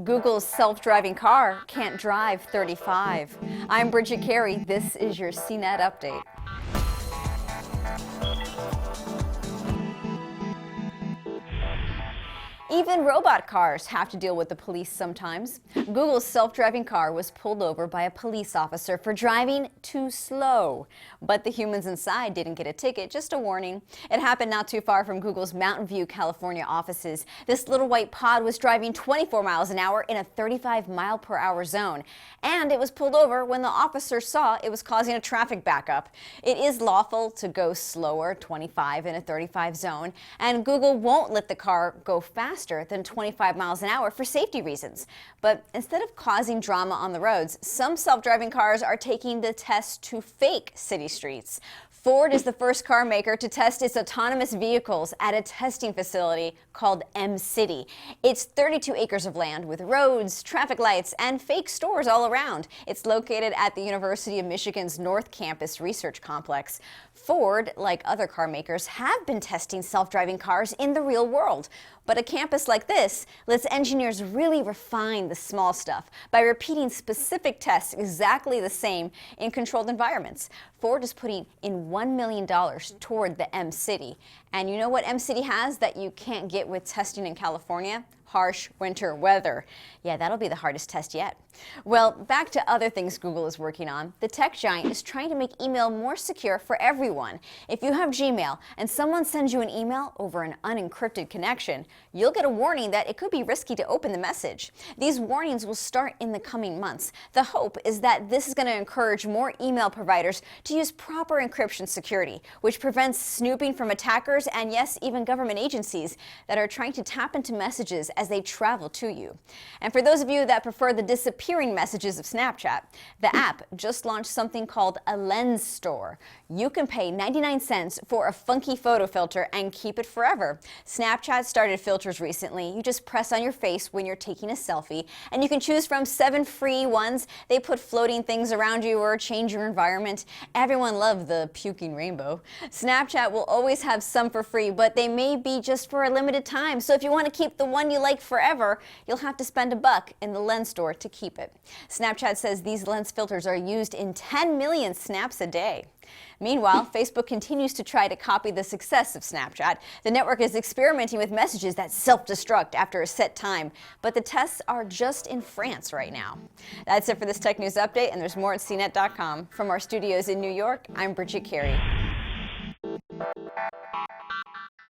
Google's self-driving car can't drive 35. I'm Bridget Carey. This is your CNET update. Even robot cars have to deal with the police sometimes. Google's self-driving car was pulled over by a police officer for driving too slow. But the humans inside didn't get a ticket, just a warning. It happened not too far from Google's Mountain View, California offices. This little white pod was driving 24 miles an hour in a 35-mile-per-hour zone. And it was pulled over when the officer saw it was causing a traffic backup. It is lawful to go slower, 25 in a 35 zone, and Google won't let the car go faster than 25 miles an hour for safety reasons. But instead of causing drama on the roads, some self-driving cars are taking the test to fake city streets. Ford is the first car maker to test its autonomous vehicles at a testing facility called M-City. It's 32 acres of land with roads, traffic lights, and fake stores all around. It's located at the University of Michigan's North Campus Research Complex. Ford, like other car makers, have been testing self-driving cars in the real world. But a campus like this lets engineers really refine the small stuff by repeating specific tests exactly the same in controlled environments. Ford is putting in $1 million toward the M-City. And you know what M-City has that you can't get with testing in California? Harsh winter weather. Yeah, that'll be the hardest test yet. Well, back to other things Google is working on. The tech giant is trying to make email more secure for everyone. If you have Gmail and someone sends you an email over an unencrypted connection, you'll get a warning that it could be risky to open the message. These warnings will start in the coming months. The hope is that this is going to encourage more email providers to use proper encryption security, which prevents snooping from attackers and, yes, even government agencies that are trying to tap into messages as they travel to you. And for those of you that prefer the disappearing messages of Snapchat, the app just launched something called a lens store. You can pay 99 cents for a funky photo filter and keep it forever. Snapchat started filters recently. You just press on your face when you're taking a selfie, and you can choose from 7 free ones. They put floating things around you or change your environment. Everyone loved the puking rainbow. Snapchat will always have some for free, but they may be just for a limited time. So if you want to keep the one you like forever, you'll have to spend $1 in the lens store to keep it. Snapchat says these lens filters are used in 10 million snaps a day. Meanwhile, Facebook continues to try to copy the success of Snapchat. The network is experimenting with messages that self-destruct after a set time, but the tests are just in France right now. That's it for this Tech News Update, and there's more at CNET.com. From our studios in New York, I'm Bridget Carey.